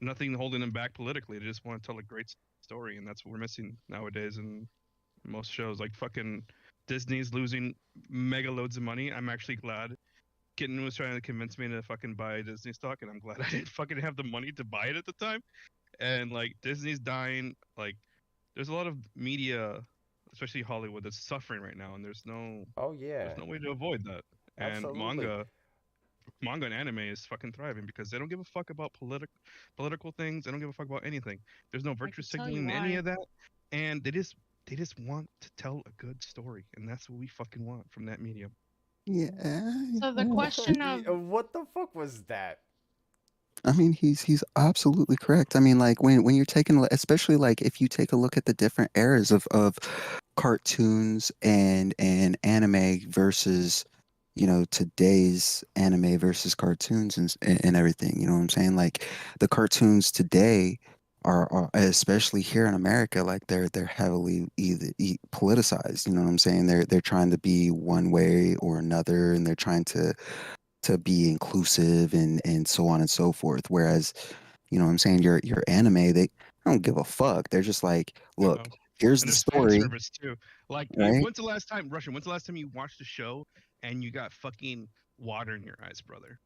nothing holding them back politically. They just want to tell a great story, and that's what we're missing nowadays in most shows. Like fucking Disney's losing mega loads of money. I'm actually glad. Kitten was trying to convince me to fucking buy Disney stock, and I'm glad I didn't fucking have the money to buy it at the time. And like Disney's dying. Like there's a lot of media, especially Hollywood, that's suffering right now, and Oh there's yeah, no way to avoid that. And absolutely. manga and anime is fucking thriving because they don't give a fuck about political things. They don't give a fuck about anything. There's no I virtue could tell you signaling in any why. of that, and they just want to tell a good story, and that's what we fucking want from that medium. Yeah. So the question of What the fuck was that? I mean, he's absolutely correct. I mean, like when you're taking, especially like if you take a look at the different eras of cartoons and anime versus, today's anime versus cartoons and everything. You know what I'm saying? Like the cartoons today are especially here in America, like they're heavily politicized. You know what I'm saying? They're trying to be one way or another, and they're trying to be inclusive and so on and so forth. Whereas, what I'm saying, your anime, they don't give a fuck. They're just like, look, Uh, here's and the there's fan story, service too. Like, right? when's the last time, Russian? When's the last time you watched a show and you got fucking water in your eyes, brother?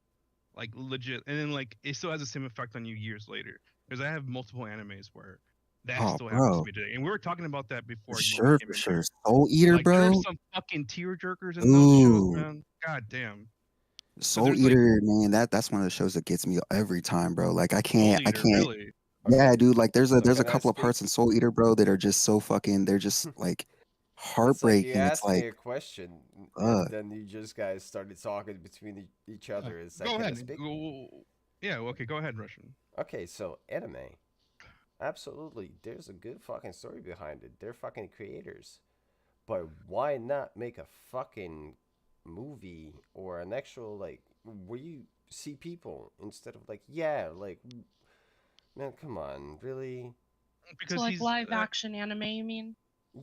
Like legit, and then like it still has the same effect on you years later. Because I have multiple animes where that Oh, still happens to bro, me today, and we were talking about that for before you sure, came for in sure. here. Soul Eater, Like there are bro. some fucking tear jerkers in those shows, Ooh, man. God damn. Because Soul there's like Eater, man. That's one of the shows that gets me every time, bro. Like Soul I Eater, can't. really. Yeah, Okay, dude. Like so there's a can I couple of speak? parts in Soul Eater, bro, that are just so fucking. They're just like It's like you heartbreaking. It's asked me like, a question, and uh, then you just guys started talking between each Yeah. other. It's like, Go can I ahead. speak? Yeah. Okay. Go ahead, Russian. Okay, so anime. Absolutely, there's a good fucking story behind it. They're fucking creators. But why not make a fucking movie or an actual, like, where you see people instead of, like, yeah, like, man, come on, really? so Because like he's live action anime, you mean?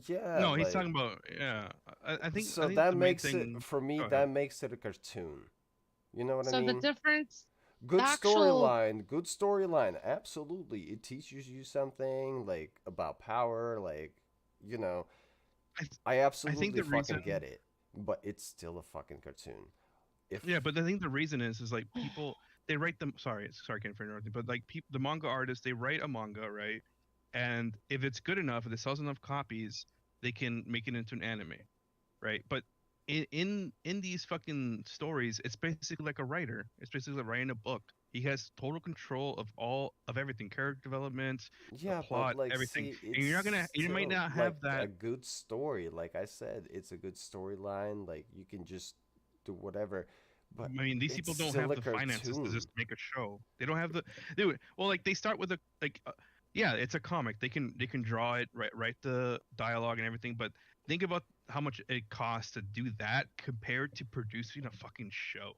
Yeah, no, he's like, talking about yeah. I so think that the main makes it, thing. for me, Go ahead. that makes it a cartoon. You know what I So the mean? difference, the Good actual storyline, good storyline. Absolutely. It teaches you something, like, about power, like, you know, I th- I I think absolutely the reason. fucking get it. But it's still a fucking cartoon. If Yeah, but I think the reason is like people they write them. Sorry, Ken, for interrupting. But like people, the manga artists, they write a manga, right? And if it's good enough, if it sells enough copies, they can make it into an anime, right? But in these fucking stories, it's basically like a writer. It's basically like writing a book. He has total control of all of everything, character development, the Yeah, but plot, like, everything. see, And it's you're not gonna, you might still not like have a that. good story. Like I said, it's a good storyline. Like you can just do whatever, but I mean, these it's people don't still have a the finances to cartoon. just make a show. They don't have the. They would, well, like they start with a like, yeah, it's a comic. They can draw it, write the dialogue and everything. But think about how much it costs to do that compared to producing a fucking show.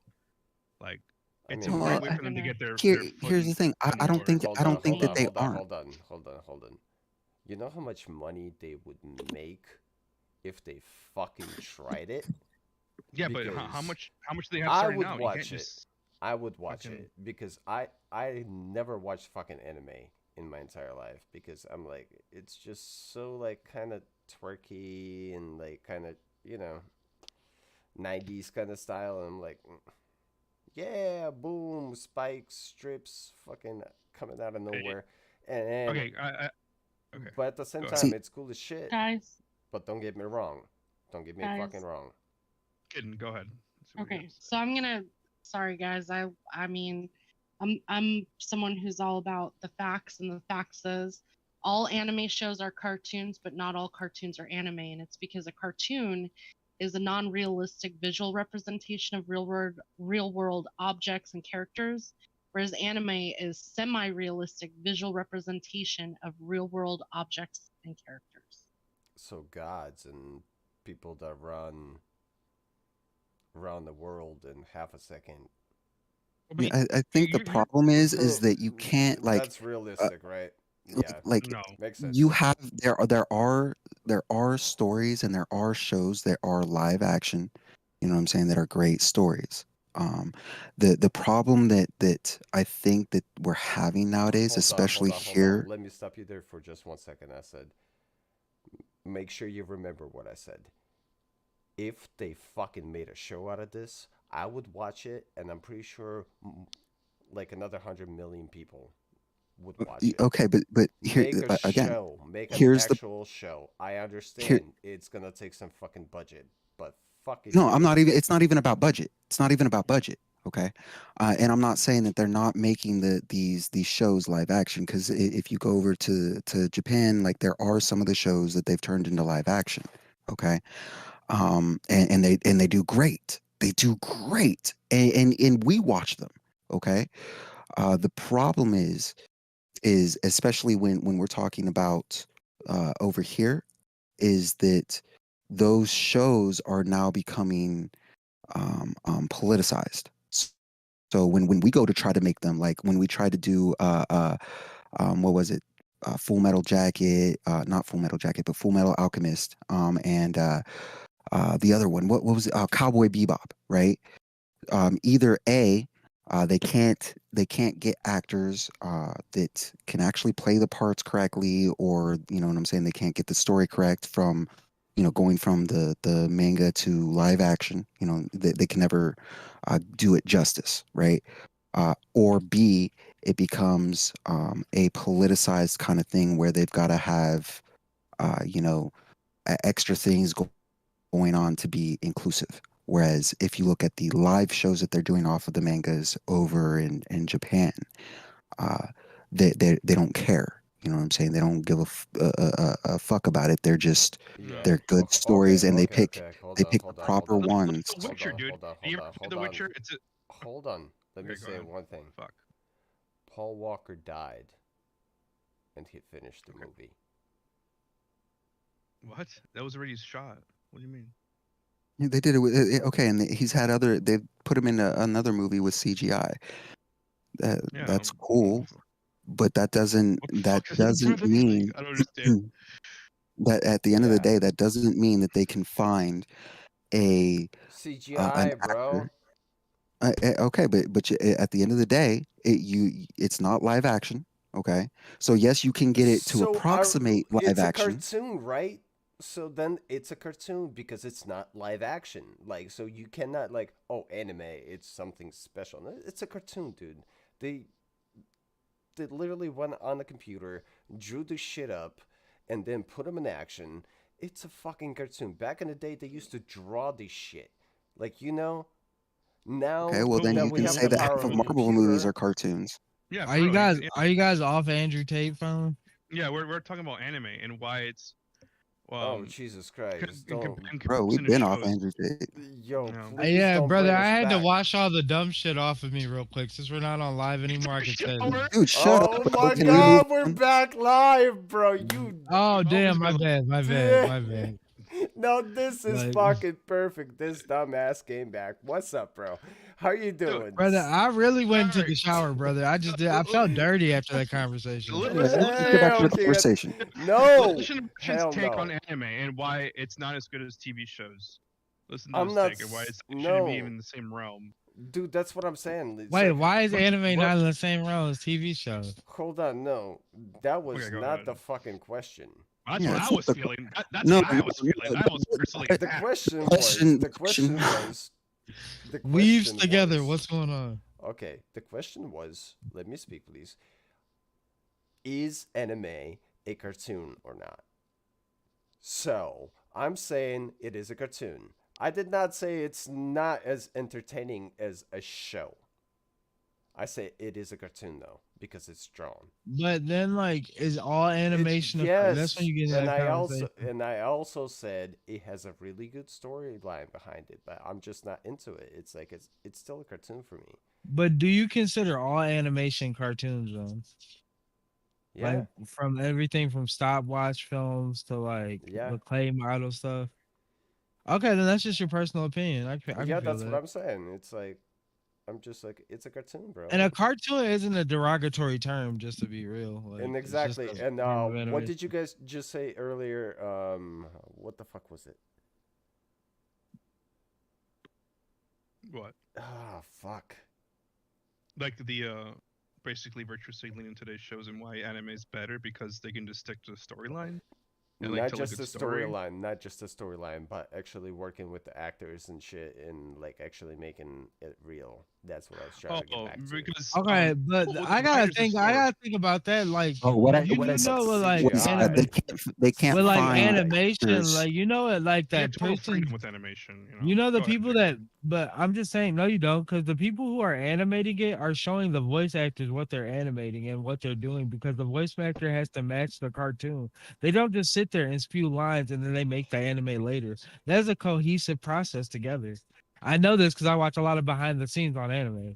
Like, I it's you well, important guys way are for them to gonna get here their foot here's the thing. I, in the I don't door. think Hold I on, don't think hold that on, they hold on, aren't. hold on, hold on, hold on. You know how much money they would make if they fucking tried it? Yeah, but Because how much do they have I starting would out? You can't watch it. just I would watch fucking. it because I never watched fucking anime in my entire life because I'm like, it's just so, like, kind of twerky and, like, kind of, you know 90s kind of style, and I'm like, yeah, boom, spikes, strips, fucking coming out of nowhere, and Okay, okay, but at the same go ahead. time, See, it's cool as shit. guys, But don't get me wrong. Don't get me fucking guys. wrong. Kidding. Go ahead. Let's see what you got Okay, to say. so I'm gonna. Sorry, guys. I mean, I'm someone who's all about the facts, and the facts is all anime shows are cartoons, but not all cartoons are anime, and it's because a cartoon is a non-realistic visual representation of real world objects and characters, whereas anime is semi-realistic visual representation of real-world objects and characters. So gods and people that run around the world in half a second. I yeah, mean, I think the you're problem is that you can't like. That's Uh, realistic, right? like Yeah, like no. makes you sense. have there are stories and there are shows that are live action, you know what I'm saying, that are great stories. Um, the problem that I think that we're having nowadays, Hold on, especially hold on, hold on. here. Let me stop you there for just 1 second. I said, make sure you remember what I said. If they fucking made a show out of this, I would watch it, and I'm pretty sure like another 100 million people would watch it. Okay, but here Make a again, show, make an here's the actual show. I here. understand it's gonna take some fucking budget, but fucking No, I'm do not it. even. It's not even about budget. It's not even about budget. Okay, and I'm not saying that they're not making these shows live action because if you go over to Japan, like there are some of the shows that they've turned into live action. Okay, and they do great. They do great, and we watch them. Okay, the problem is especially when we're talking about over here is that those shows are now becoming politicized. So when we go to try to make them, like when we try to do what was it, Full Metal Jacket, not Full Metal Jacket, but Full Metal Alchemist, and the other one, what was it, Cowboy Bebop, right? Either A, they can't get actors that can actually play the parts correctly, or you know what I'm saying, they can't get the story correct from going from the manga to live action. They can never do it justice, right? Or B, it becomes a politicized kind of thing where they've got to have uh, you know extra things going on to be inclusive. Whereas if you look at the live shows that they're doing off of the mangas over in Japan, uh, they don't care. You know what I'm saying? They don't give a fuck about it. Yeah. They're good Okay, stories, and okay, okay. Hold they on, pick the hold on, hold proper on. ones. The Witcher, dude. Hold on, Did you hold ever on, play The hold on. Witcher? It's a Hold on. Let me okay. Go say ahead. one thing. Fuck. Paul Walker died, and he finished the Okay. movie. What? That was already shot. What do you mean? Yeah, they did it with okay, and he's had other. They put him in another movie with CGI. Yeah. That's cool, but that doesn't What the fuck does that have to do with doesn't anything? mean I don't understand. that at the end of the Yeah. day, that doesn't mean that they can find a an CGI, bro. actor. Okay, but at the end of the day, it's not live action. Okay, so yes, you can get it to approximate live It's a action. cartoon, right? So then it's a cartoon because it's not live action. Like, so you cannot like, oh, anime, it's something special. No, it's a cartoon, dude. They they literally went on the computer, drew the shit up, and then put them in action. It's a fucking cartoon. Back in the day, they used to draw this shit. Like, Okay, now well But then that you we can have say the that power half of of a Marvel movies computer. are cartoons. yeah, Are you bro. guys are you guys off Andrew Tate phone? Yeah, we're talking about anime and why it's Oh, Jesus Christ. Don't. in Bro, we've comparison to been off shows. Andrew Tate. Yo, No. please Yeah, don't brother, bring I us had to back. wash all the dumb shit off of me real quick. Since we're not on live anymore, I can say Shower? that. Dude, shut up, Oh bro. my Can we move God, we're on? back live, bro. You. Oh We've always damn, my been bad, my bad, Damn. my bad. No, this is Like, fucking perfect. This dumbass came back. What's up, bro? How you dude. doing? brother, I really went to Alright. the shower, brother. I just did. I felt dirty after that conversation. Anyway, let's get back to the Okay. conversation. No. Listen to Christian's Hell take on no. anime and why it's not as good as TV shows. Listen to I'm his not. take and why it shouldn't be No. even in the same realm. Dude, that's what I'm saying. It's Wait, like, why is anime What? not in the same realm as TV shows? hold on. No. That was Okay, go not ahead. the fucking question. That's Yeah, what it's I not was the feeling. That's no, what I no, was no, feeling. I no, was personally The attacked. question was. question, The question question. was. The Weaves question together. was. What's going on? Okay, the question was, let me speak, please. Is anime a cartoon or not? So, I'm saying it is a cartoon. I did not say it's not as entertaining as a show. I say it is a cartoon, though, because it's drawn. But then, like, is all animation a cartoon? That's when Yes, you get into and that I conversation. also said it has a really good storyline behind it, but I'm just not into it. It's like it's still a cartoon for me. But do you consider all animation cartoons, though? Yeah, Like from everything from stopwatch films to like yeah, the clay model stuff. Okay, then that's just your personal opinion. I can yeah. feel That's what that. I'm saying. It's like I'm just like it's a cartoon, And bro. a cartoon isn't a derogatory term, just to be real. Like And it's just exactly. a And form of what did you animation. guys just say earlier? What the fuck was it? What? Ah, fuck. Like the basically virtuously leaning today's shows and why anime is better because they can just stick to the storyline and like Not tell a just good the story. storyline, not just the storyline, but actually working with the actors and shit, and like actually making it real. That's what I was trying to get Oh, back to. because Okay, but with I gotta writers and think. I story. gotta think about that. Like, Oh, what I you What I do said, know, with like was that CGI. they can't with like find animation, actors. like you know it, like You get that total person. freedom with animation. You know the Go ahead, people Jacob. that, but I'm just saying, no, you don't, because the people who are animating it are showing the voice actors what they're animating and what they're doing, because the voice actor has to match the cartoon. They don't just sit there and spew lines and then they make the anime later. That's a cohesive process together. I know this because I watch a lot of behind the scenes on anime.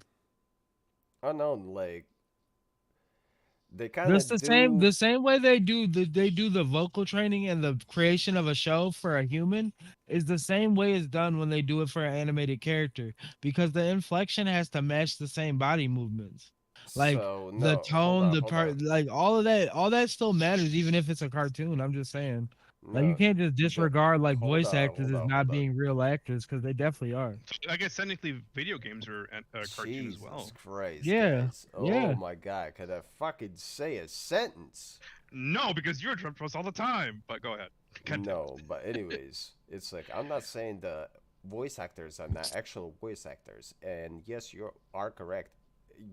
I know, like they kind That's of do. the same way they do the vocal training and the creation of a show for a human is the same way it's done when they do it for an animated character, because the inflection has to match the same body movements. Like So the no, hold tone, on, the hold on. part, like all that still matters even if it's a cartoon. I'm just saying. Like you No, can't just the disregard like hold voice on, actors hold as on, not hold on. being real actors, because they definitely are. I guess technically video games are a cartoon as Jesus well. Christ, Yeah. guys! Oh Yeah. my God, could I fucking say a sentence? No, because you're drunk post all the time. But go ahead. Continue. No, but anyways, it's like I'm not saying the voice actors are not actual voice actors, and yes, you are correct.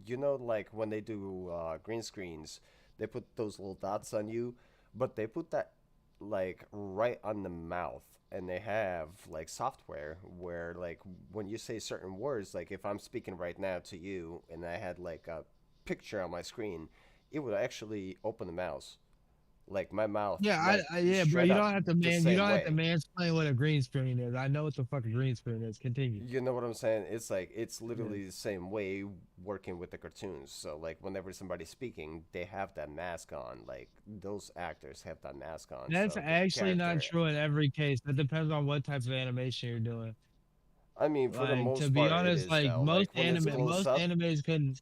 You know, like when they do green screens, they put those little dots on you, but they put that like right on the mouth, and they have like software where like when you say certain words, like if I'm speaking right now to you and I had like a picture on my screen, it would actually open the mouse, like my mouth, Yeah, like yeah, bro. straight up the You same don't have to way. mansplain what a green screen is. I know what the fuck a green screen is. Continue. You know what I'm saying? It's like it's Yeah. literally the same way working with the cartoons. So like whenever somebody's speaking, they have that mask on. Like those actors have that mask on. That's So the actually not character, true in every case. That depends on what type of animation you're doing. I mean, for the Like to most be part, it honest, is like though. Like when it's close most up, animes couldn't.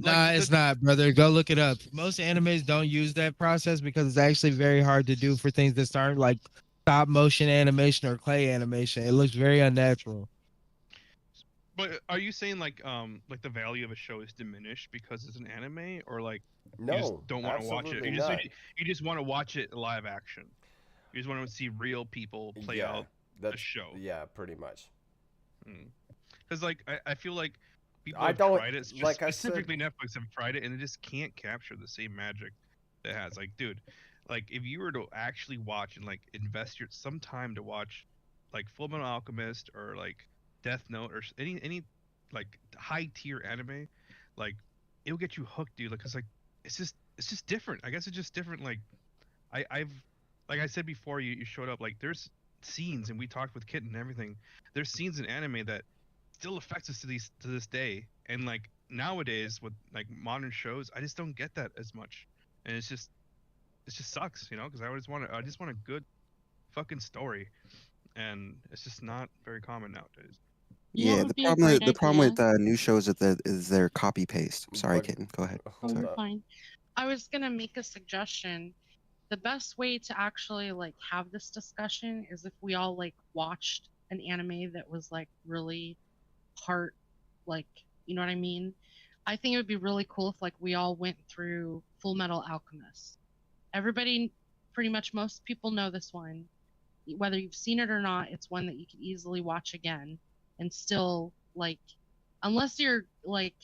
Like Nah, the it's not, brother. Go look it up. Most animes don't use that process because it's actually very hard to do for things that aren't like stop motion animation or clay animation. It looks very unnatural. But are you saying like the value of a show is diminished because it's an anime, or like you just no, don't want to watch it? absolutely not. You just want to watch it live action. You just want to see real people play Yeah, out a that's show. yeah, pretty much. Because like I feel like people I have don't tried it, like I said. specifically Netflix have tried it, and they just can't capture the same magic that it has. Like, dude, like if you were to actually watch and like invest your some time to watch like Full Metal Alchemist or like Death Note or any like high tier anime, like it'll get you hooked, dude. Like, cause like it's just different. I guess it's just different. Like I've like I said before, you showed up. Like there's scenes, and we talked with Kit and everything. There's scenes in anime that still affects us to this day. And like nowadays with like modern shows, I just don't get that as much. And it just sucks, because I just want a good fucking story, and it's just not very common nowadays. You know what Yeah, would be a great the problem idea? with new shows is their copy paste. Sorry, But kitten. Go ahead. Oh, hold you're up. fine. I was gonna make a suggestion. The best way to actually like have this discussion is if we all like watched an anime that was like really heart, like, you know what I mean? I think it would be really cool if like we all went through Full Metal Alchemist. Everybody, pretty much most people know this one. Whether you've seen it or not, it's one that you can easily watch again and still like, unless you're like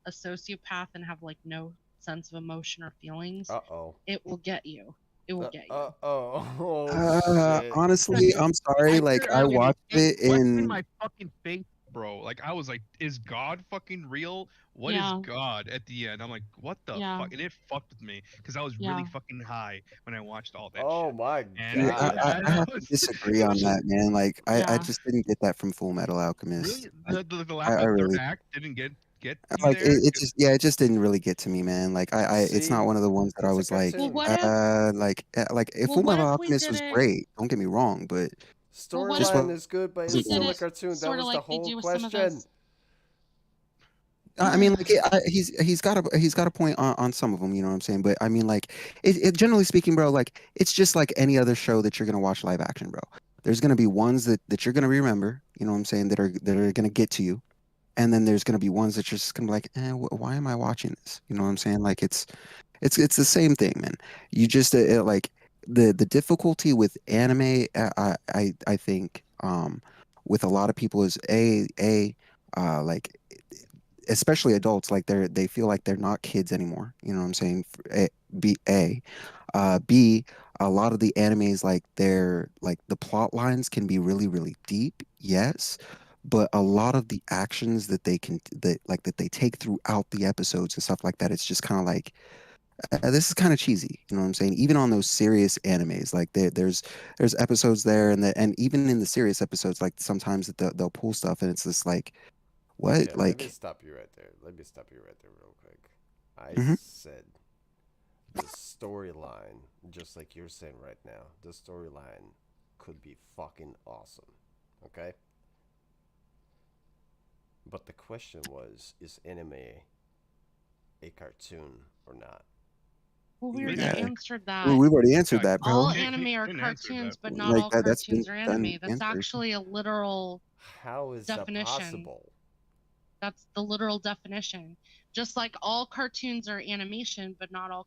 a sociopath and have like no sense of emotion or feelings, Uh oh. it will get you. It will get you. Oh. Oh shit. Honestly, I'm sorry. I Like said I earlier, watched it question in. my fucking face, bro. Like I was like, is God fucking real? What is Yeah. God at the end? I'm like, what the Yeah. fuck? And it fucked with me because I was Yeah. really fucking high when I watched all that Oh shit. my And Yeah, god. I have to disagree on that, man. Like I Yeah. just didn't get that from Full Metal Alchemist. Really, I the third really act didn't get you like there. it just it just didn't really get to me, man. Like it's not See, one of the ones that I it's a was like Well, cartoon. what if? Full What Metal if we Alchemist did was it? great. Don't get me wrong, but Well, what just if Storyline is good, but we it's did still a it cartoon. That sort of was the like they whole do with some of question. those? I mean, like he's got a point on some of them, you know what I'm saying? But I mean, like generally speaking, bro, like it's just like any other show that you're gonna watch live action, bro. There's gonna be ones that you're gonna remember, you know what I'm saying, that are gonna get to you, and then there's gonna be ones that you're just gonna be like, why am I watching this? You know what I'm saying? Like it's the same thing, man. You just like the difficulty with anime, I think with a lot of people is like especially adults, like they feel like they're not kids anymore. You know what I'm saying? B, a lot of the animes, like they're like the plot lines can be really, really deep, yes, but a lot of the actions that that they take throughout the episodes and stuff like that, it's just kind of like this is kind of cheesy. You know what I'm saying? Even on those serious animes, like there's episodes there, and even in the serious episodes, like sometimes that they'll pull stuff, and it's just like what, Okay, let me like. stop you right there. Let me stop you right there real quick. I Mhm. said the storyline, just like you're saying right now, the storyline could be fucking awesome. Okay? But the question was, is anime a cartoon or not? Well, we But already Yeah. answered Well, that. we've already answered Yeah, that, bro. All He- anime he are didn't answer that. cartoons, but not Like all that's been cartoons are done anime. That's answered. actually a literal How is that definition. possible? That's the literal definition. Just like all cartoons are animation, but not all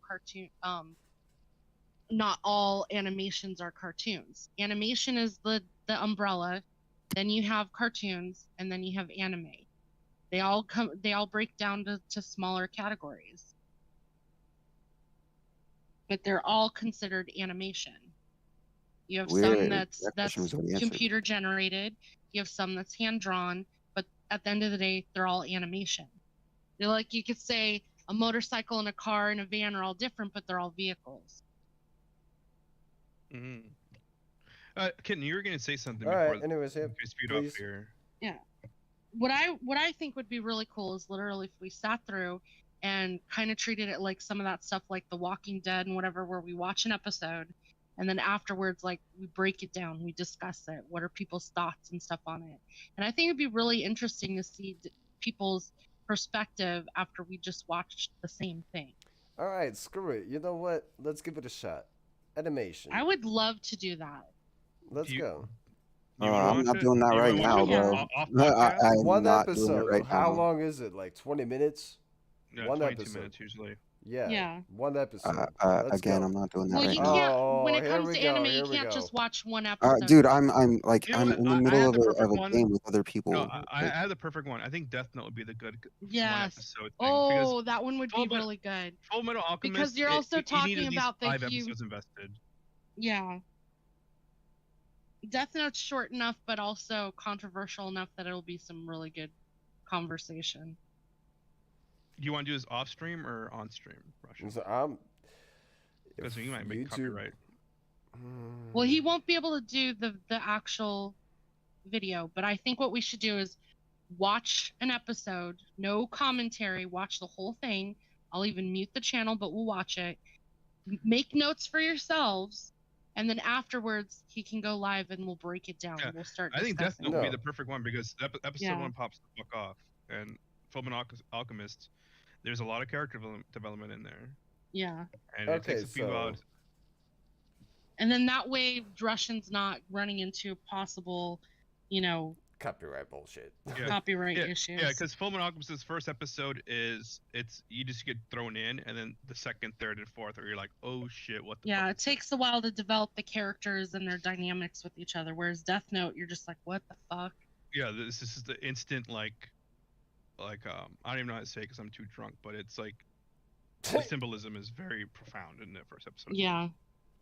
not all animations are cartoons. Animation is the umbrella. Then you have cartoons, and then you have anime. They all break down to smaller categories. But they're all considered animation. You have some That question that's was already answered. computer generated. You have some that's hand drawn. But at the end of the day, they're all animation. They're like, you could say a motorcycle and a car and a van are all different, but they're all vehicles. Mhm. Kitten, you were gonna say something All before right. Anyways, yeah, we speed up please. here. Yeah. What I think would be really cool is literally if we sat through and kind of treated it like some of that stuff like The Walking Dead and whatever, where we watch an episode and then afterwards, like, we break it down, we discuss it, what are people's thoughts and stuff on it. And I think it'd be really interesting to see people's perspective after we just watched the same thing. All right, screw it. You know what? Let's give it a shot. Animation. I would love to do that. Let's Do you- go. You wanna I'm watch not it? doing that You right wanna now, watch it Yeah. bro. off podcast? I'm One not doing it episode. right How now. long is it? Like 20 minutes? Yeah, One 22 episode. minutes usually. Yeah. Yeah. One episode. Let's Again, go. I'm not doing that Well, right you now. can't. When it here comes we to go, anime, here you we can't go. just watch one episode. Dude, I'm like You know I'm what? in the I middle had of the perfect a one. game with other people. No, I Like, had the perfect one. I think Death Note would be the good one Yes. episode thing because Oh, that one would be Full really good. Full Metal Alchemist. Because you're also you need talking at least about the 5 huge. episodes invested. Yeah. Death Note's short enough, but also controversial enough that it'll be some really good conversation. Do you want to do this off stream or on stream, Russian? So Because if you might make YouTube- copyright. Well, he won't be able to do the actual video, but I think what we should do is watch an episode, no commentary, watch the whole thing. I'll even mute the channel, but we'll watch it. Make notes for yourselves, and then afterwards he can go live and we'll break it down. Yeah, We'll start I think Death discussing. Note would be No. the perfect one because episode Yeah. 1 pops the fuck off, and Fullmetal Alchemist, there's a lot of character development in there, Yeah. and it Okay, takes a few so- hours. And then that way Russian's not running into possible, Copyright bullshit. Yeah. copyright Yeah, issues. Yeah, because Fullmetal Alchemist's first episode is you just get thrown in, and then the second, third, and fourth, where you're like, oh shit, what the Yeah, fuck it is takes a while to develop the characters and their dynamics with each other. Whereas Death Note, you're just like, what the fuck? Yeah, this is the instant like I don't even know how to say it because I'm too drunk, but it's like the symbolism is very profound in the first episode. Yeah,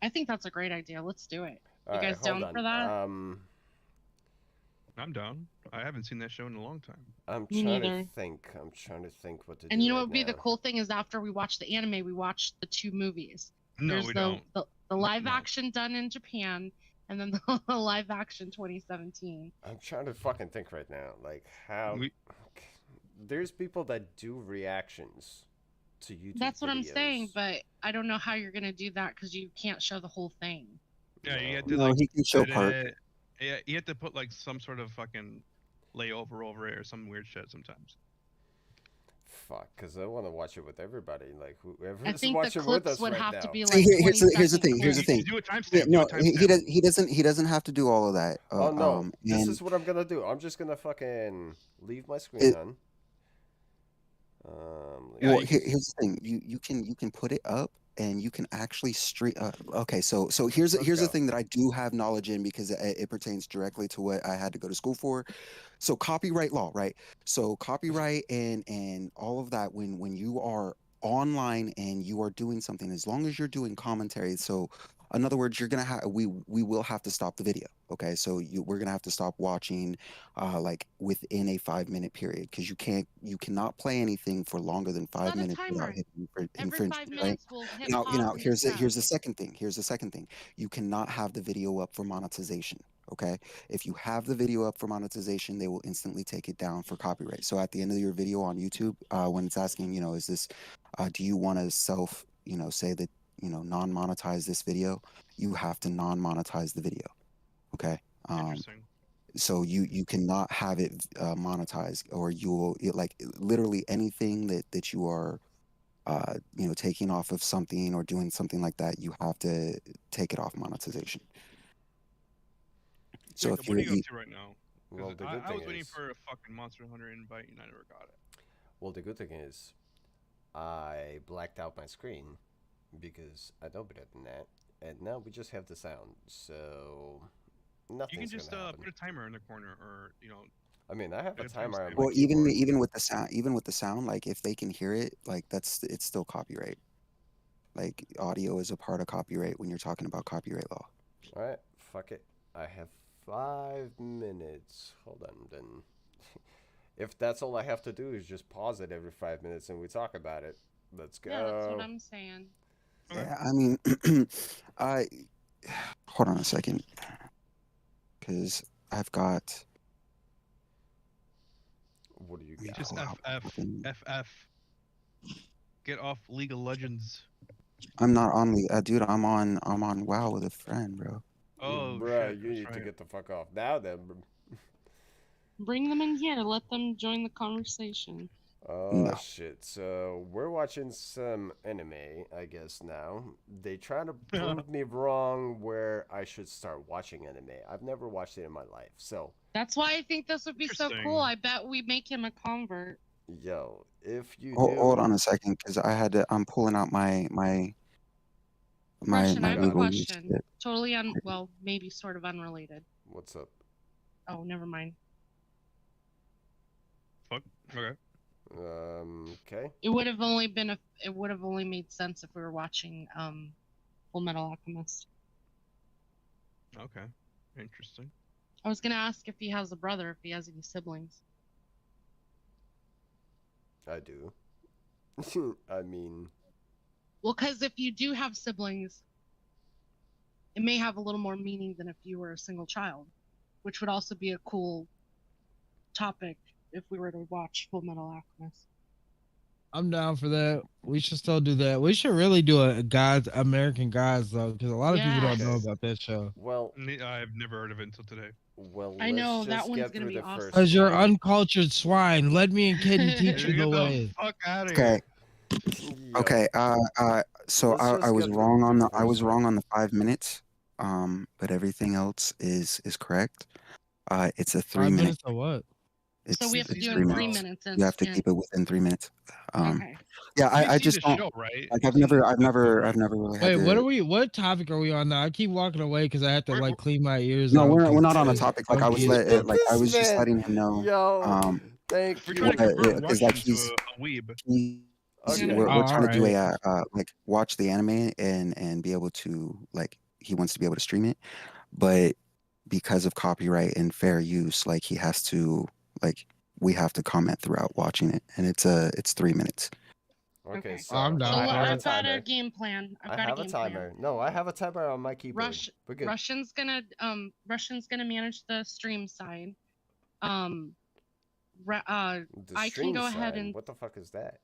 I think that's a great idea. Let's do it. All You right, guys down hold for on. that? I'm down. I haven't seen that show in a long time. I'm Me trying neither. to think. I'm trying to think what to do. And you know right what would be the now. cool thing is after we watch the anime, we watch the 2 movies. No, There's we the, don't. the live No. action done in Japan, and then the live action 2017. I'm trying to fucking think right now. Like how We- there's people that do reactions to YouTube. That's what I'm saying, videos. but I don't know how you're gonna do that because you can't show the whole thing. Yeah, you have No. to no, like. he can show edit part. it. Yeah, you have to put like some sort of fucking layover over it or some weird shit sometimes. Fuck, because I want to watch it with everybody. Like whoever I is think the watching with clips us would right have now. to be See, like here's the 20-second thing, here's the clips. thing. You do a timestamp. Yeah, do no, a timestamp. he doesn't have to do all of that. Oh no, this and is what I'm gonna do. I'm just gonna fucking leave my screen It- on. Yeah, Well, you can. here's the thing. You can put it up and you can actually stream. Okay, so here's Let's here's the go. thing that I do have knowledge in because it pertains directly to what I had to go to school for. So copyright law, right? So copyright and all of that when you are online and you are doing something, as long as you're doing commentary. So in other words, you're gonna have we will have to stop the video. Okay, so we're gonna have to stop watching like within a 5 minute period because you cannot play anything for longer than five Set a minutes without timer. hitting Every infringement, 5 right? minutes, we'll hit Now, pause and here's discuss. the second thing. Here's the second thing. You cannot have the video up for monetization. Okay, if you have the video up for monetization, they will instantly take it down for copyright. So at the end of your video on YouTube, when it's asking, is this, do you want to say that, non-monetize this video? You have to non-monetize the video. Okay. Interesting. So you cannot have it monetized, or like literally anything that you are taking off of something or doing something like that, you have to take it off monetization. So Jacob, if what you're are you up to right now? Well, Because the good I thing was waiting is, for a fucking Monster Hunter invite and I never got it. well, the good thing is, I blacked out my screen because I know better than that, and now we just have the sound, so You can nothing's just gonna happen. put a timer in the corner, or I mean, I have a a timer on timestamp. my well, keyboard. even with the sound, like if they can hear it, like it's still copyright. Like audio is a part of copyright when you're talking about copyright law. All right, fuck it. I have 5 minutes. Hold on, then. If that's all I have to do is just pause it every 5 minutes and we talk about it, let's go. Yeah, that's what I'm saying. Okay. Yeah, I mean, I hold on a second, because I've got. What do you Let me got? Just pull out my fucking- FF. Get off League of Legends. I'm not on the dude. I'm on WoW with a friend, bro. Oh Bruh, shit! you That's need to right. get the fuck off now then. Bring them in here. Let them join the conversation. Oh No. shit. So we're watching some anime, I guess now. They try to prove me wrong where I should start watching anime. I've never watched it in my life. So, That's why I think this would be so Interesting. cool. I bet we make him a convert. yo, if you Hold do, on a second, because I'm pulling out my Russian, I have a Google News question. shit. Totally well, maybe sort of unrelated. what's up? Oh, never mind. Fuck. Okay. Okay. It would have only made sense if we were watching Full Metal Alchemist. Okay. Interesting. I was gonna ask if he has a brother, if he has any siblings. I do. I mean, Well, because if you do have siblings, it may have a little more meaning than if you were a single child, which would also be a cool topic if we were to watch Full Metal Alchemist. I'm down for that. We should still do that. We should really do a American Gods though, because a lot of people don't know Yes. about that show. well, I've never heard of it until today. I know, let's that just one's get gonna through be the awesome. first Because you're one. uncultured swine. Let me and Kitten teach you Get the the way. fuck out of Okay. here. Yo, Okay. So let's just I was get through wrong on the I was first wrong one. on the 5 minutes. But everything else is correct. It's a 3 5 minute. minutes or what? So we have to He's do it been in 3 wild. minutes. You have to keep it within 3 minutes. Okay. Yeah, I You've seen just the don't show, right? like. You've seen the I've episode, never really had Wait, to. what topic are we on now? I keep walking away because I have to We're- like clean my ears No, out. we're 'cause not on a it's topic. Like funky as fuck. I was just Man, letting him know. Yo, thank We're you. trying to convert Because Russian like to a weeb. Okay. we're Oh, trying to do alright. like watch the anime and be able to, like, he wants to be able to stream it, but because of copyright and fair use, like he has to, like, we have to comment throughout watching it, and it's 3 minutes. Okay, Okay. so I'm down. So I have a I've got timer. a game plan. I have a timer. No, I have a timer on my keyboard. We're good. Russian's gonna manage the stream side. The I can stream go ahead side, and what the fuck is that?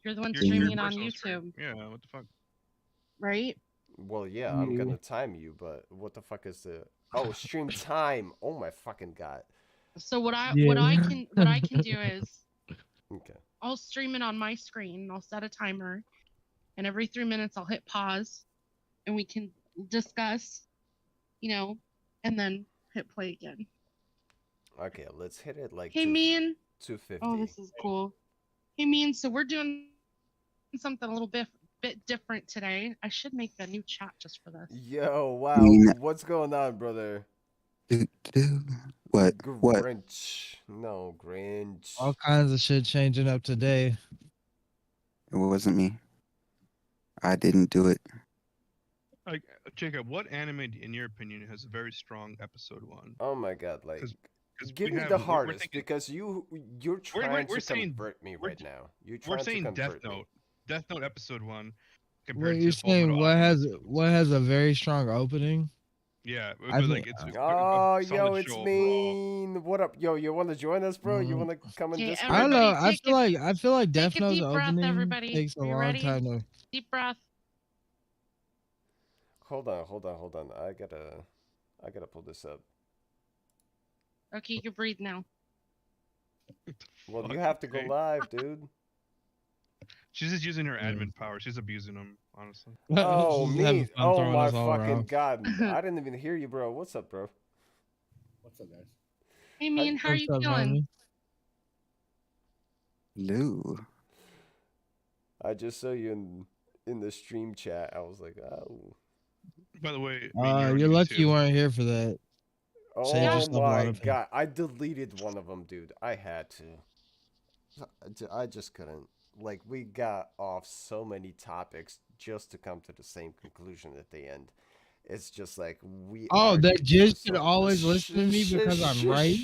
you're the one Your streaming it on personal YouTube, stream. Yeah, what the fuck? right? Well, yeah, I'm Yeah. gonna time you, but what the fuck is the? Oh, stream time. Oh my fucking god. So what I Yeah. can do is Okay. I'll stream it on my screen. I'll set a timer, and every 3 minutes I'll hit pause, and we can discuss, and then hit play again. Okay, let's hit it like Hey, man. 250. Oh, this is cool. Hey, mean, so we're doing something a little bit different today. I should make a new chat just for this. Yo, I wow, mean, what's going on, brother? do what? What? Grinch. No, Grinch. All kinds of shit changing up today. It wasn't me. I didn't do it. Like Jacob, what anime, in your opinion, has a very strong episode 1? Oh my god, like 'Cause give we me have- the we're hardest thinking- because you're trying we're to saying- convert me we're- right now. You're We're trying to saying Death convert me. Note. Death Note episode 1 What compared you're to Full saying? Metal What has Alchemist. what has a very strong opening? Yeah, I but think- like it's a Oh, yo, solid it's show overall. mean. What up, yo? You want to join us, bro? You Mhm. want to come in Okay, Discord? I don't know. Everybody I feel like Death take a Note's deep breath, opening everybody. takes a We long ready? time to. Deep breath. Hold on. I gotta pull this up. Okay, you can breathe now. Well, Fuck, you have to go okay. live, dude. She's just using her Yeah. admin power. She's abusing them, honestly. Oh, She's having me. fun Oh throwing my us all fucking around. god. I didn't even hear you, bro. What's up, bro? What's up, guys? Hey, mean, how are you What's up, feeling? homie? Lou. I just saw you in the stream chat. I was like, oh. By the way, I mean, You're on lucky you YouTube. weren't here for that. Save Oh yourself a lot my of pain. god. I deleted one of them, dude. I had to. I just couldn't. Like, we got off so many topics just to come to the same conclusion at the end. It's just like we. Oh, that argued Jizz for should so- always listen to me because I'm right?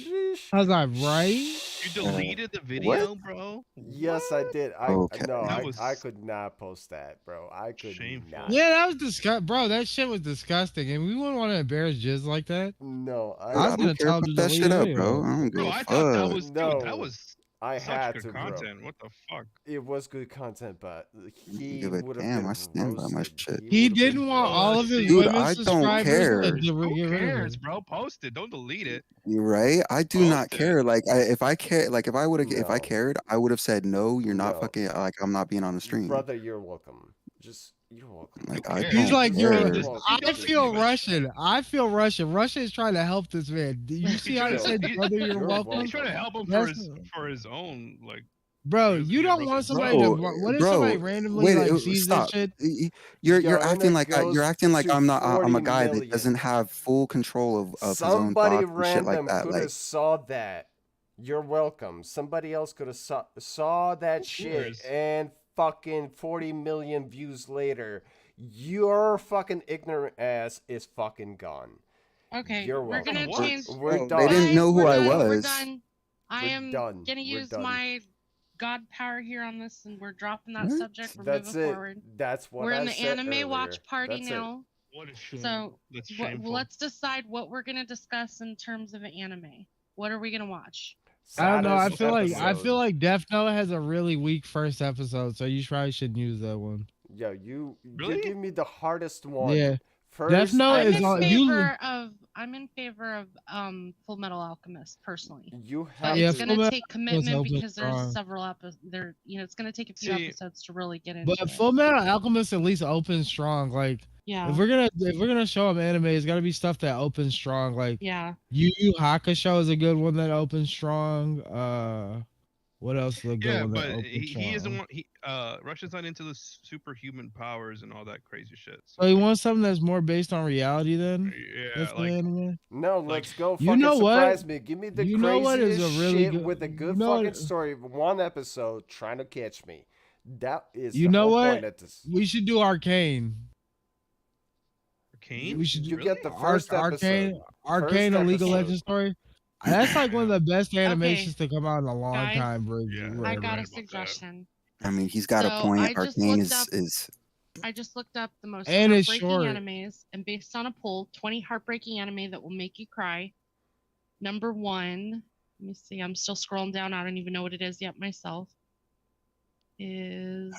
Cause I'm right. You deleted the video, bro. Yes, I did. Okay. No, That I was- could not post that, bro. I could Shameful. not. Yeah, that was disgusting, bro. That shit was disgusting, and we wouldn't want to embarrass Jizz like that. No, I was I gonna don't care. tell him Put to that delete shit up, it. bro. I don't give Bro, a I thought that fuck. was dude, No. that was I such had good to, bro. content. What the fuck? It was good content, but he give a would have damn. been I stand by my roasted. shit. He would've didn't been want all of his Dude, women I don't subscribers care. to Who get rid of cares, it. bro? Post it. Don't delete it. You're right. I do not Post it. care. Like, if I care, like, if I would have, if I No. cared, I would have said no. You're not No. fucking. Like, I'm not being on the stream. Brother, you're welcome. Just you're welcome. Like, Who I cares? He's don't like, care. I feel Russian. I feel Russian. Russia is trying to help this man. Do you see how he He's said, trying to- brother, you're You're welcome? He's trying to help him That's- for his own like. Bro, He's you being don't roasted. want somebody Bro, to. What if bro, somebody randomly wait, like sees stop. this shit? You're Yo, and acting it like goes you're acting like to I'm not. I'm a 40 guy million. that doesn't have full control of his own Somebody thoughts and shit like random that. could Like, have saw that. You're welcome. Somebody else could have saw that shit cares? and fucking 40 million views later, your fucking ignorant ass is fucking gone. Okay, You're we're gonna welcome. change. We're Bro, done. they didn't Guys, know who we're I done, We're was. done. I We're am done. gonna We're use done. my god power here on this, and we're dropping that What? subject. We're That's moving it. forward. That's what We're I in the said anime earlier. watch party That's it. now. What a shame. So That's shameful. let's decide what we're gonna discuss in terms of an anime. What are we gonna watch? I don't know. I Saddest feel episode. like Death Note has a really weak first episode, so you probably shouldn't use that one. Yo, you Really? give me the hardest one. Yeah. First Death Note I'm is in on- favor of Full Metal Alchemist personally. You But have Yeah, it's to. gonna Fullmetal take commitment open because there's strong. several episodes. It's gonna take a few See, episodes to really get into But it. Full Metal Alchemist at least opens strong. Like Yeah, if we're gonna show them anime, it's gotta be stuff that opens strong. Like yeah. Yu Yu Hakusho is a good one that opens strong. What else is a good Yeah, one that but opens he strong? isn't one. Russia's not into the superhuman powers and all that crazy shit. So you want something that's more based on reality then? Yeah, That's the like anime? No, like, let's go. you Fucking know what? surprise me. Give me the You know what is craziest a really shit good- with a good you know fucking what- story. One episode trying to catch me. That is. You the know whole what? Point of this. We should do Arcane. Arcane. We should You Really? get the first Arcane, episode. Arcane, a League of episode. Legends story. That's like one of the best Okay. animations to come out in a long Guys, time, bro. Yeah. I Right, got right a about that. suggestion. I mean, he's got So, a point. I just Arcane looked up- is I just looked up the most And it's heartbreaking short. animes, and based on a poll, 20 heartbreaking anime that will make you cry. Number one, let me see. I'm still scrolling down. I don't even know what it is yet myself. Is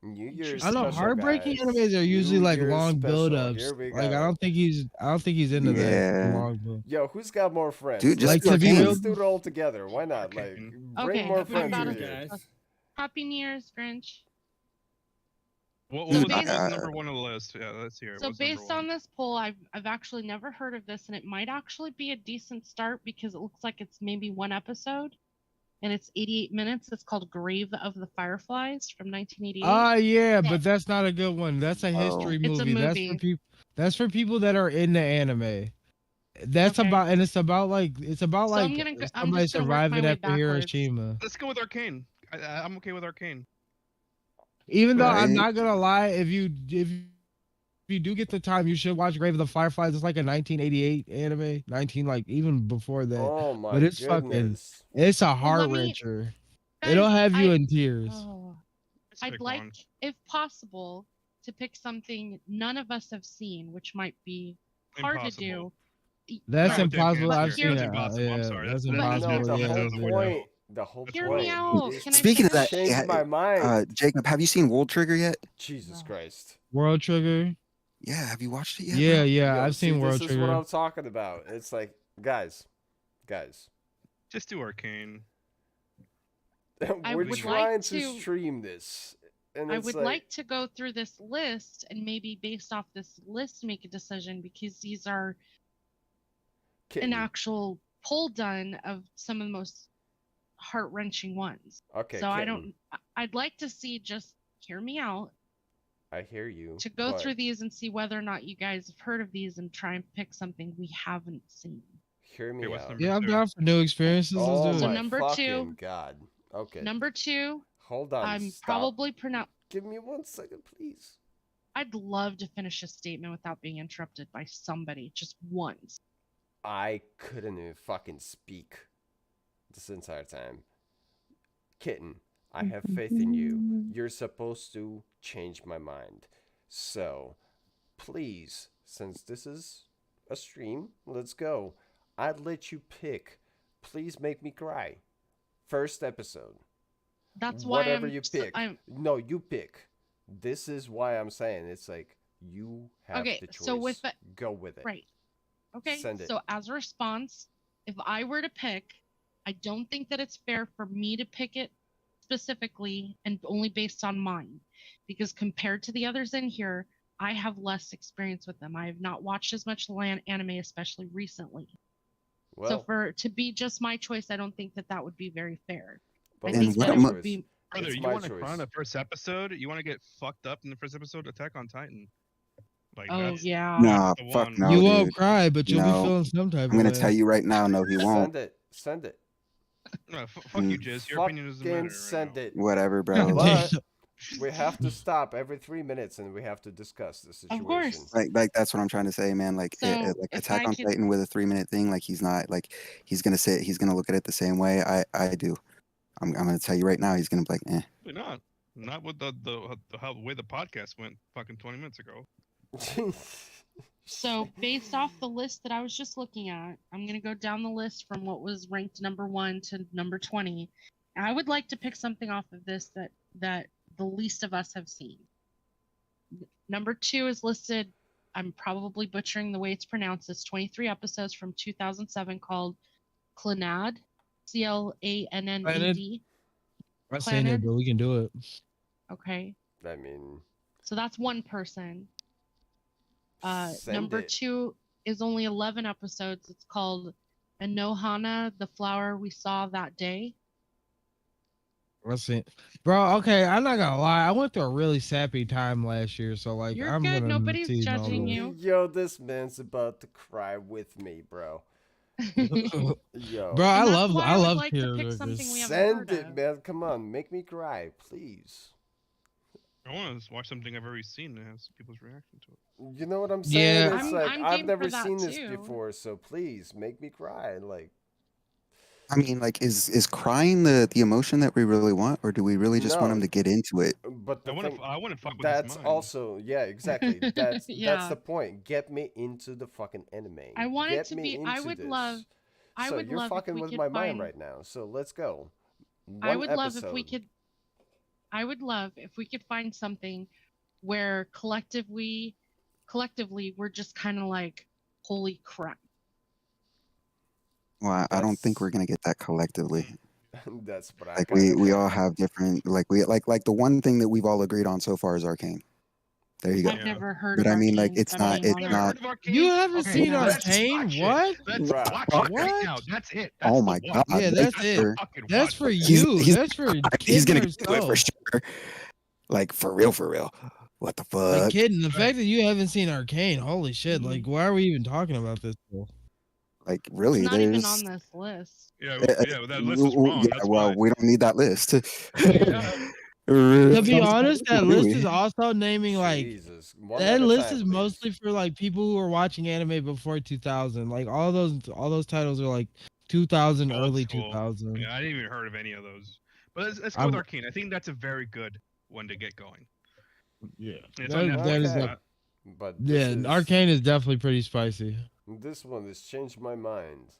New Year's I know special, heartbreaking guys. animes are usually New like Year's long special. build-ups. Here we Like I go. don't think he's into that Yeah. long build. Yo, who's got more friends? Dude, just Like, let's, to be let's real- do it all together. Why not? Like, Arcane. bring Okay, more I'm friends about in to- here. guys. Happy New Year's, Grinch. What So was based- number one on the list? Yeah, let's hear it. So What's number based on one? this poll, I've actually never heard of this, and it might actually be a decent start because it looks like it's maybe one episode. and it's 88 minutes. It's called Grave of the Fireflies from 1988. Ah, yeah, Yeah. but that's not a good one. That's a Oh. history It's a movie. That's for movie. people. That's for people that are into anime. That's Okay. about, and it's about like So I'm gonna go, I'm somebody just gonna work my surviving way after backwards. Hiroshima. Let's go with Arcane. I'm okay with Arcane. Even though I'm Right. not gonna lie, if you do get the time, you should watch Grave of the Fireflies. It's like a 1988 anime, 19 like even before that. Oh my But it's fucking, goodness. it's a Well, heart let me- wrencher. It'll Guys, have you I- in tears. Oh, Let's I'd pick like, one. if possible, to pick something none of us have seen, which might be hard to Impossible. do. That's No, Right. Dan impossible. Cancer. I've seen That's it. impossible. I'm Yeah, sorry. that's That- impossible. No, the Yeah, whole yeah. point. The whole Hear Hear point. me out. is Can I to Speaking of finish? that, change yeah, my mind. Jacob, have you seen World Trigger yet? Jesus No. Christ. World Trigger. Yeah, have you watched it yet? Yeah, bro? yeah. Yo, I've seen see, World this is what Trigger. I'm talking about. It's like, guys, Just do Arcane. I we're would trying like to to- stream this. And I it's would like to go through this list and maybe based off this list make a decision, because these are Kitten. an actual poll done of some of the most heart-wrenching ones. Okay, So I Kitten, don't. I'd like to see, just hear me out, I hear you. to go but through these and see whether or not you guys have heard of these and try and pick something we haven't seen. Hear me Okay, what's out. number Yeah, I'm two? down for new experiences. Let's Oh do it. So my number fucking two- god. Okay. Number 2, Hold on. I'm stop. probably pronounce. Give me 1 second, please. I'd love to finish a statement without being interrupted by somebody just once. I couldn't even fucking speak this entire time. Kitten, I have faith in you. You're supposed to change my mind. So, please, since this is a stream, let's go. I'd let you pick. Please make me cry. First episode. That's why Whatever I'm. you so- pick. I'm No, you pick. This is why I'm saying it's like you have Okay, the choice. so with the- Go with it. right. Okay. Send it. So as a response, if I were to pick, I don't think that it's fair for me to pick it specifically and only based on mine, because compared to the others in here, I have less experience with them. I have not watched as much anime, especially recently. So Well, for to be just my choice, I don't think that that would be very fair. but I And think it's what that my it am I- would choice. be. Brother, It's you my want to cry choice. on the first episode? You want to get fucked up in the first episode? Attack on Titan. Like, Oh that's, yeah. Nah, the fuck one. no, You dude. won't cry, but you'll No. be feeling some type I'm gonna of way. tell you right now, no, he won't. Send it. Send it. No, fuck you, Jizz. Your opinion doesn't matter. Fucking Right send now. it. Whatever, bro. But we have to stop every 3 minutes and we have to discuss the situation. Of course. Like that's what I'm trying to say, man. Like, So, like if Attack I on could- Titan with a 3-minute thing, like he's not like he's gonna look at it the same way I do. I'm gonna tell you right now, he's gonna be like, eh. Probably not. Not with the how the way the podcast went fucking 20 minutes ago. So based off the list that I was just looking at, I'm gonna go down the list from what was ranked number 1 to number 20. And I would like to pick something off of this that the least of us have seen. Number 2 is listed. I'm probably butchering the way it's pronounced. It's 23 episodes from 2007 called Clannad, CLANNAD. I've seen it, Planet. but we can do it. Okay, I mean, so that's one person. send Number it. 2 is only 11 episodes. It's called Anohana, the flower we saw that day. I've seen, bro. Okay, I'm not gonna lie. I went through a really sappy time last year, so like You're I'm good, gonna nobody's see all judging this. you. Yo, this man's about to cry with me, bro. Yo. Bro, I And that's love why I would love like to pick tearjerkers. something we haven't Send heard it, of. man. Come on, make me cry, please. I want to watch something I've already seen and have people's reaction to it. You know what I'm saying? Yeah. It's I'm- like I'm I've game never for that seen this too. before, so please make me cry. Like, I mean, like, is crying the emotion that we really want, or do we really just want No. him to get into it? but the I want thing, to. I want to fuck with that's his mind. also exactly. That's Yeah. the point. Get me into the fucking anime. I want it Get to me be- I into would this. love- I so would you're love if fucking we with could my mind find- right now. So let's go. I One would love if we episode. could. I would love if we could find something where collectively we're just kind of like, holy crap. Well, I don't think That's- we're gonna get that collectively. That's what I Like kinda we all think. have different like we like the one thing that we've all agreed on so far is Arcane. There you go. I've Yeah. never heard But of I mean, like, Arcane, it's if I'm not- being it's Never honest. not- heard of Arcane? You haven't Okay, seen let's Arcane? watch it. What? Let's Bruh. watch Fuck. it right What? now. That's it. That's Oh the my one. god. Yeah, like, that's That's it. the fucking That's one. for He's- you. he's- That's for he's Kid gonna and get to it for herself. sure. Like for real, for real. What the Like fuck? kidding. The Right. fact that you haven't seen Arcane, holy shit! Like, why are we even talking about this? For? Like really, It's not there's even on this list. Yeah, Uh, yeah, that list is wrong. yeah, That's well, why. we don't need that list. To To be honest, that list is also naming like Jesus. One that at a list time, is please. mostly for like people who were watching anime before 2000. Like all those titles are like 2000, Old early school. 2000. Yeah, I didn't even heard of any of those. But let's go I'm- with Arcane. I think that's a very good one to get going. Yeah, It's That- on Netflix. that is Okay. a- But this is- Arcane is definitely pretty spicy. This one has changed my mind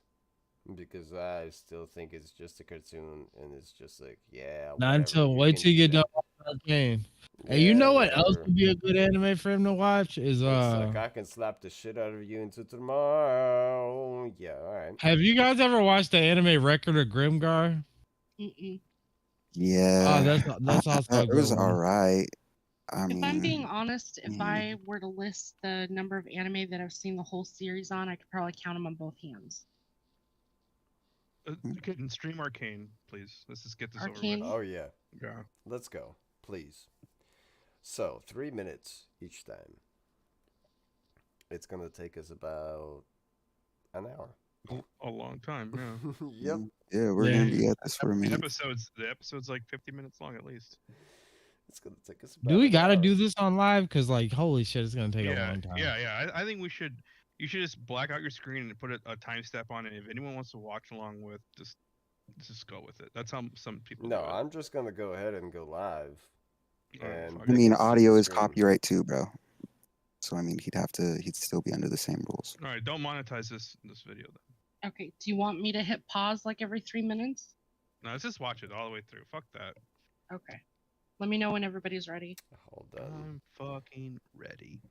because I still think it's just a cartoon, and it's just like, yeah. Not whatever, until you wait can till you do get done that. with Arcane. And you know what else whatever. would be a good anime for him to watch is It's like I can slap the shit out of you into tomorrow. Yeah, all right. Have you guys ever watched the anime Record of Grimgar? Mm-mm. Yeah. Oh, that's also a it was good one. all right. I If mean, I'm being honest, if mm. I were to list the number of anime that I've seen the whole series on, I could probably count them on both hands. Okay, and stream Arcane, please. Let's just get this Arcane? over Oh yeah, with. Yeah. let's go, please. So 3 minutes each time. It's gonna take us about an hour. A long time, yeah. Yep. yeah, we're gonna be at this for a The minute. episode's like 50 minutes long at least. It's gonna take us. About Do we an gotta hour. do this on live? Cause like, holy shit, it's gonna take a Yeah, long time. yeah. I think we should. You should just black out your screen and put a time step on it. If anyone wants to watch along with, just go with it. That's how some people. No, do it. I'm just gonna go ahead and go live. Alright, and fuck I it. mean, can see audio the is screen. copyright too, bro. So I mean, he'd still be under the same rules. All right, don't monetize this video then. Okay, do you want me to hit pause like every 3 minutes? No, let's just watch it all the way through. Fuck that. Okay. Let me know when everybody's ready. Hold on. I'm fucking ready.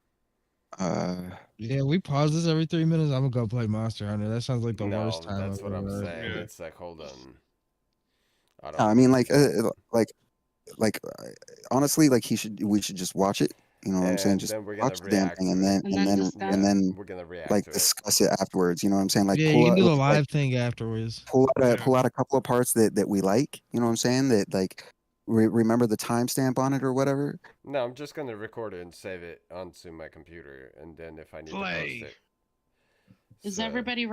Yeah, we pause this every 3 minutes. I'm gonna go play Monster Hunter. That sounds like the No, worst time. that's I've what I'm ever- saying. Yeah. It's like, hold on. I mean, like, honestly, like we should just watch it. You know what I'm saying? And Just then we're gonna watch the damn react thing, to and it. then And then discuss. and then we're gonna react like to it. discuss it afterwards. You know what I'm saying? Like yeah, pull you can out, do the like, live thing afterwards. Yeah. pull out a couple of parts that we like. You know what I'm saying? That like remember the timestamp on it or whatever. No, I'm just gonna record it and save it onto my computer, and then if I need to Play. post it. Is So- everybody